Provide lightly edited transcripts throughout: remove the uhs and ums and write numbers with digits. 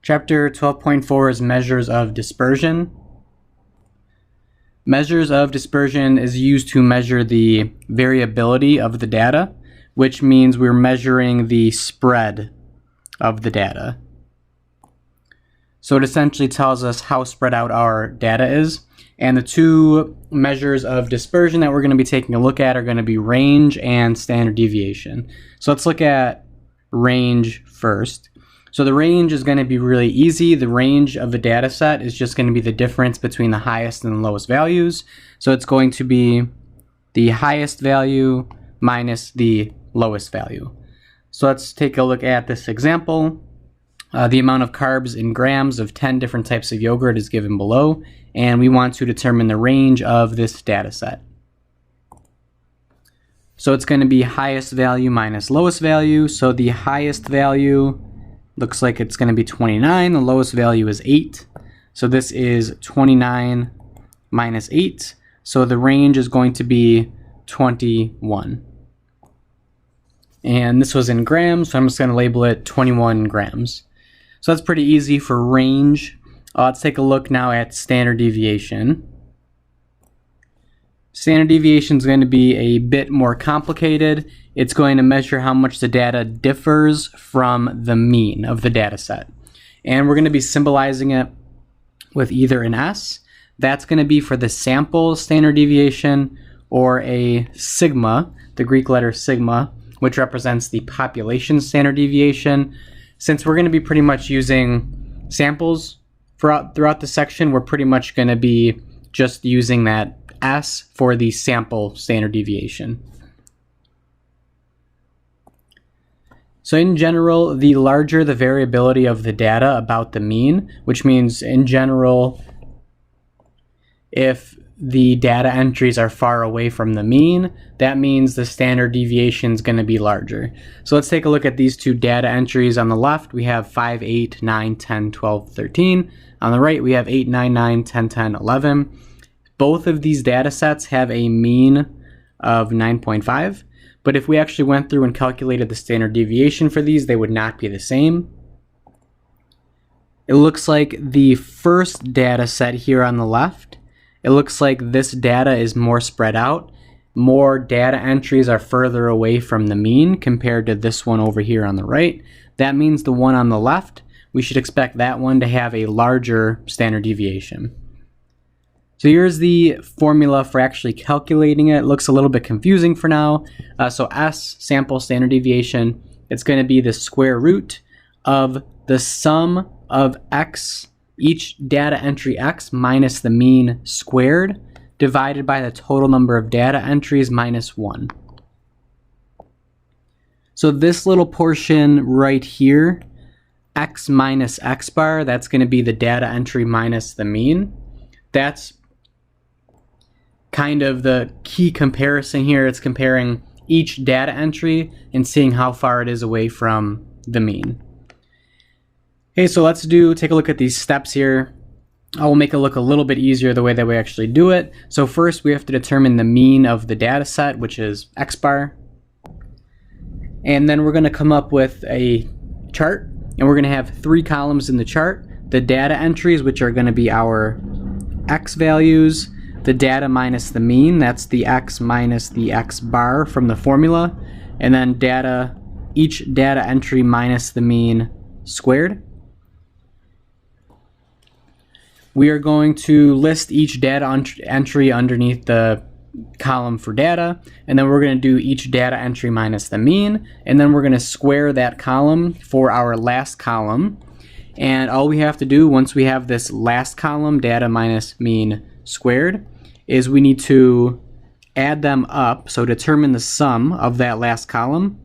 Chapter 12.4 is measures of dispersion. Measures of dispersion is used to measure the variability of the data, which means we're measuring the spread of the data. So it essentially tells us how spread out our data is. And the two measures of dispersion that we're going to be taking a look at are going to be range and standard deviation. So let's look at range first. So the range is going to be really easy. The range of a data set is just going to be the difference between the highest and the lowest values. So it's going to be the highest value minus the lowest value. So let's take a look at this example. The amount of carbs in grams of 10 different types of yogurt is given below, and we want to determine the range of this data set. So it's going to be highest value minus lowest value. So the highest value looks like it's going to be 29. The lowest value is 8. So this is 29 minus 8. So the range is going to be 21. And this was in grams, so I'm just going to label it 21 grams. So that's pretty easy for range. Let's take a look now at standard deviation. Standard deviation is going to be a bit more complicated. It's going to measure how much the data differs from the mean of the data set. And we're going to be symbolizing it with either an S. That's going to be for the sample standard deviation, or a sigma, the Greek letter sigma, which represents the population standard deviation. Since we're going to be pretty much using samples throughout the section, we're pretty much going to be just using that S for the sample standard deviation. So in general, the larger the variability of the data about the mean, which means in general, if the data entries are far away from the mean, that means the standard deviation is going to be larger. So let's take a look at these two data entries. On the left, we have 5, 8, 9, 10, 12, 13. On the right, we have 8, 9, 9, 10, 10, 11. Both of these data sets have a mean of 9.5. But if we actually went through and calculated the standard deviation for these, they would not be the same. It looks like the first data set here on the left, it looks like this data is more spread out. More data entries are further away from the mean compared to this one over here on the right. That means the one on the left, we should expect that one to have a larger standard deviation. So here's the formula for actually calculating it. It looks a little bit confusing for now. So S, sample standard deviation, it's going to be the square root of the sum of X, each data entry X minus the mean squared, divided by the total number of data entries minus 1. So this little portion right here, X minus X bar, that's going to be the data entry minus the mean. That's kind of the key comparison here. It's comparing each data entry and seeing how far it is away from the mean. Okay, so let's take a look at these steps here. I will make it look a little bit easier the way that we actually do it. So first we have to determine the mean of the data set, which is X bar. And then we're going to come up with a chart, and we're going to have 3 columns in the chart. The data entries, which are going to be our X values, the data minus the mean, that's the X minus the X bar from the formula, and then each data entry minus the mean squared. We are going to list each data entry underneath the column for data, and then we're going to do each data entry minus the mean, and then we're going to square that column for our last column. And all we have to do once we have this last column, data minus mean squared, is we need to add them up, so determine the sum of that last column.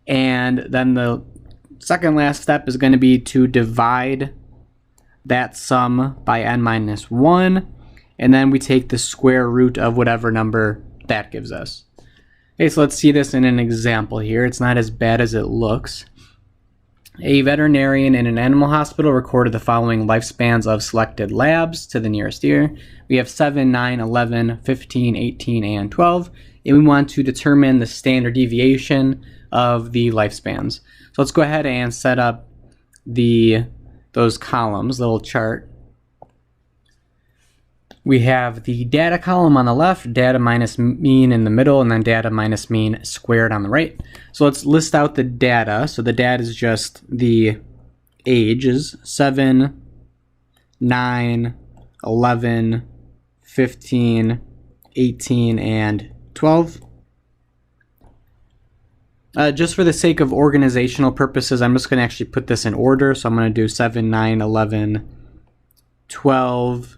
And then the second last step is going to be to divide that sum by n minus 1, and then we take the square root of whatever number that gives us. Okay, so let's see this in an example here. It's not as bad as it looks. A veterinarian in an animal hospital recorded the following lifespans of selected labs to the nearest year. We have 7, 9, 11, 15, 18, and 12, and we want to determine the standard deviation of the lifespans. So let's go ahead and set up the those columns, little chart. We have the data column on the left, data minus mean in the middle, and then data minus mean squared on the right. So let's list out the data. So the data is just the ages, 7, 9, 11, 15, 18, and 12. Just for the sake of organizational purposes, I'm just going to actually put this in order. So I'm going to do 7, 9, 11, 12,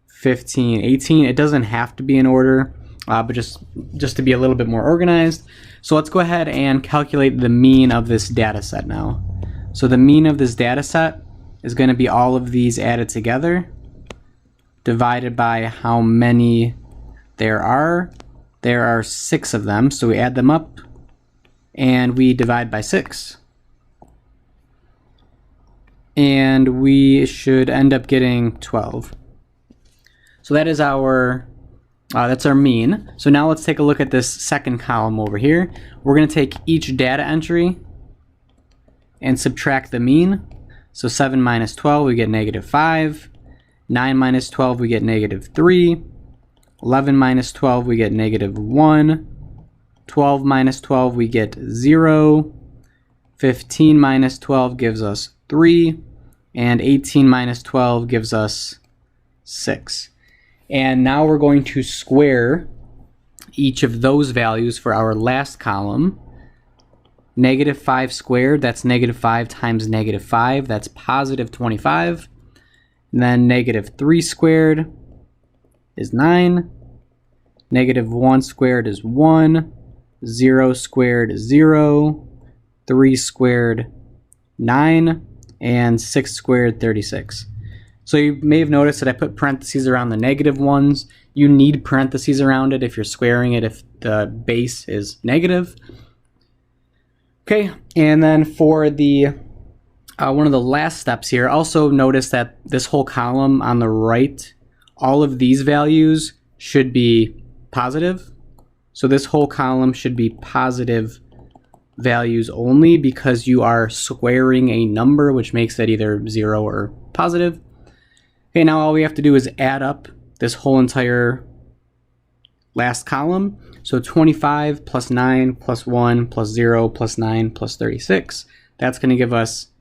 15, 18. It doesn't have to be in order, but just to be a little bit more organized. So let's go ahead and calculate the mean of this data set now. So the mean of this data set is going to be all of these added together, divided by how many there are. There are 6 of them, so we add them up and we divide by 6. And we should end up getting 12. So that is that's our mean. So now let's take a look at this second column over here. We're going to take each data entry and subtract the mean. So 7 minus 12, we get -5. 9 minus 12, we get -3. 11 minus 12, we get -1. 12 minus 12, we get 0. 15 minus 12 gives us 3. And 18 minus 12 gives us 6. And now we're going to square each of those values for our last column. -5 squared, that's -5 times -5, that's +25. And then -3 squared is 9. -1 squared is 1. 0 squared is 0. 3 squared, 9. And 6 squared, 36. So you may have noticed that I put parentheses around the negative ones. You need parentheses around it if you're squaring it if the base is negative. Okay, and then for the one of the last steps here, also notice that this whole column on the right, all of these values should be positive. So this whole column should be positive values only because you are squaring a number, which makes it either 0 or positive. Okay, now all we have to do is add up this whole entire last column. So 25 plus 9 plus 1 plus 0 plus 9 plus 36. That's going to give us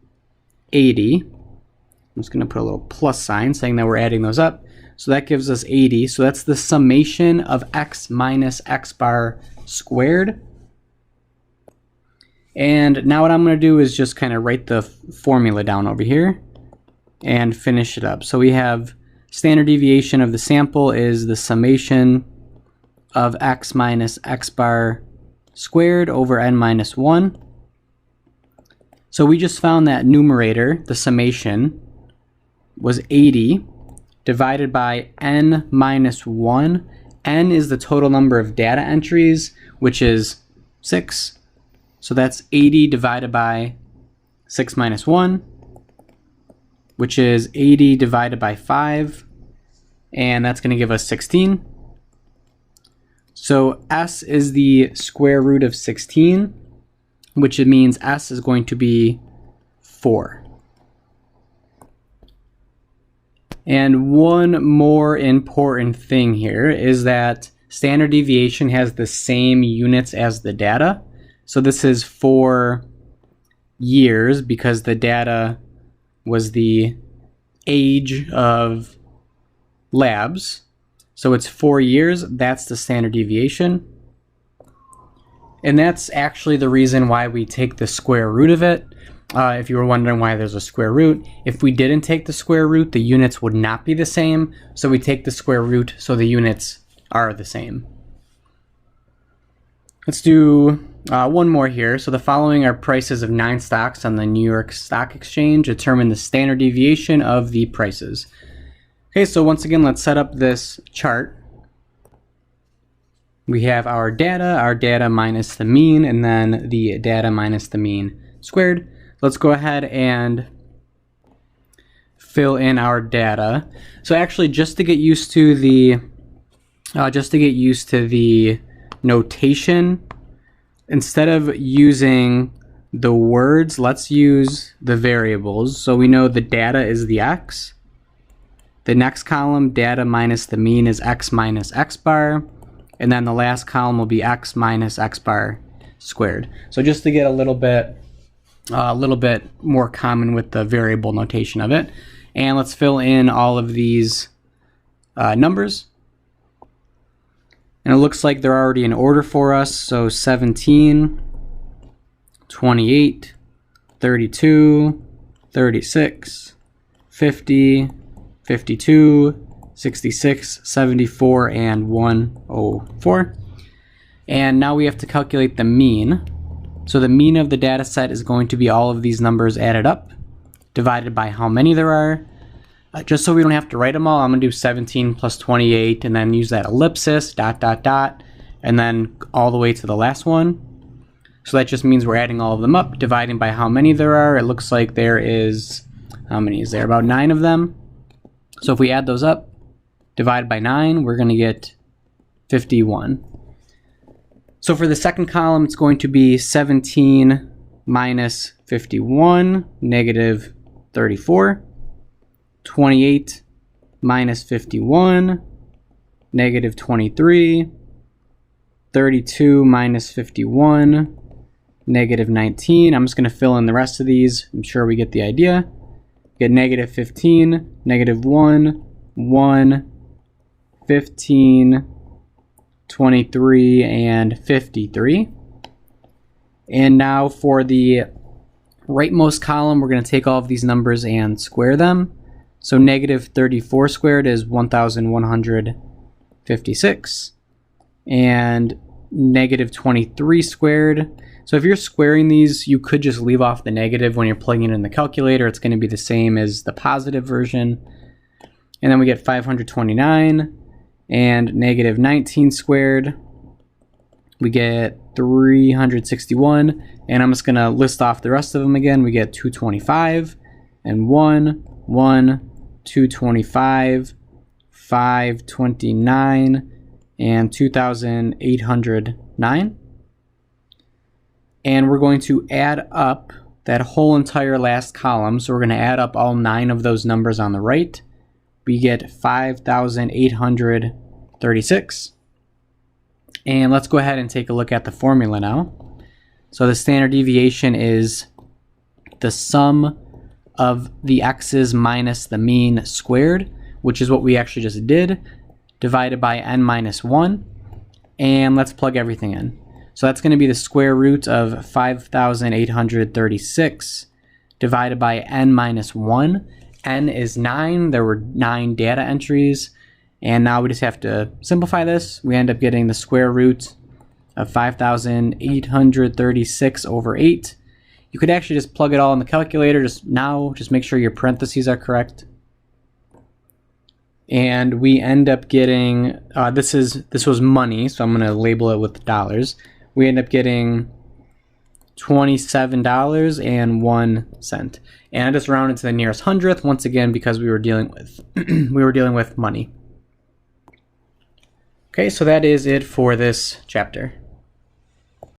80. I'm just going to put a little plus sign saying that we're adding those up. So that gives us 80. So that's the summation of x minus x bar squared. And now what I'm going to do is just kind of write the formula down over here and finish it up. So we have standard deviation of the sample is the summation of x minus x bar squared over n minus 1. So we just found that numerator, the summation, was 80 divided by n minus 1. N is the total number of data entries, which is 6. So that's 80 divided by 6 minus 1, which is 80 divided by 5, and that's going to give us 16. So s is the square root of 16, which means s is going to be 4. And one more important thing here is that standard deviation has the same units as the data. So this is 4 years because the data was the age of labs. So it's 4 years. That's the standard deviation. And that's actually the reason why we take the square root of it. If you were wondering why there's a square root, if we didn't take the square root, the units would not be the same. So we take the square root so the units are the same. Let's do one more here. So the following are prices of 9 stocks on the New York Stock Exchange. Determine the standard deviation of the prices. Okay, so once again, let's set up this chart. We have our data minus the mean, and then the data minus the mean squared. Let's go ahead and fill in our data. So actually, just to get used to the notation, instead of using the words, let's use the variables. So we know the data is the x. The next column, data minus the mean, is x minus x bar. And then the last column will be x minus x bar squared. So just to get a little bit more common with the variable notation of it. And let's fill in all of these numbers. And it looks like they're already in order for us. So 17, 28, 32, 36, 50, 52, 66, 74, and 104. And now we have to calculate the mean. So the mean of the data set is going to be all of these numbers added up, divided by how many there are. Just so we don't have to write them all, I'm going to do 17 plus 28, and then use that ellipsis, dot, dot, dot, and then all the way to the last one. So that just means we're adding all of them up, dividing by how many there are. It looks like there is, how many is there? About 9 of them. So if we add those up, divide by 9, we're going to get 51. So for the second column, it's going to be 17 minus 51, negative 34. 28 minus 51, negative 23. 32 minus 51, negative 19. I'm just going to fill in the rest of these. I'm sure we get the idea. Get negative 15, negative 1, 1, 15, 23, and 53. And now for the rightmost column, we're going to take all of these numbers and square them. So negative 34 squared is 1,156. And negative 23 squared. So if you're squaring these, you could just leave off the negative when you're plugging it in the calculator. It's going to be the same as the positive version. And then we get 529. And negative 19 squared, we get 361. And I'm just going to list off the rest of them again. We get 225 and 1, 225, 529, and 2,809. And we're going to add up that whole entire last column. So we're going to add up all 9 of those numbers on the right. We get 5,836. And let's go ahead and take a look at the formula now. So the standard deviation is the sum of the x's minus the mean squared, which is what we actually just did, divided by n minus 1. And let's plug everything in. So that's going to be the square root of 5,836 divided by n minus 1. N is 9. There were 9 data entries. And now we just have to simplify this. We end up getting the square root of 5,836 over 8. You could actually just plug it all in the calculator. Just make sure your parentheses are correct. And we end up getting, this was money, so I'm going to label it with dollars. We end up getting $27.01. And I just rounded to the nearest hundredth once again because we were dealing with money. Okay, so that is it for this chapter.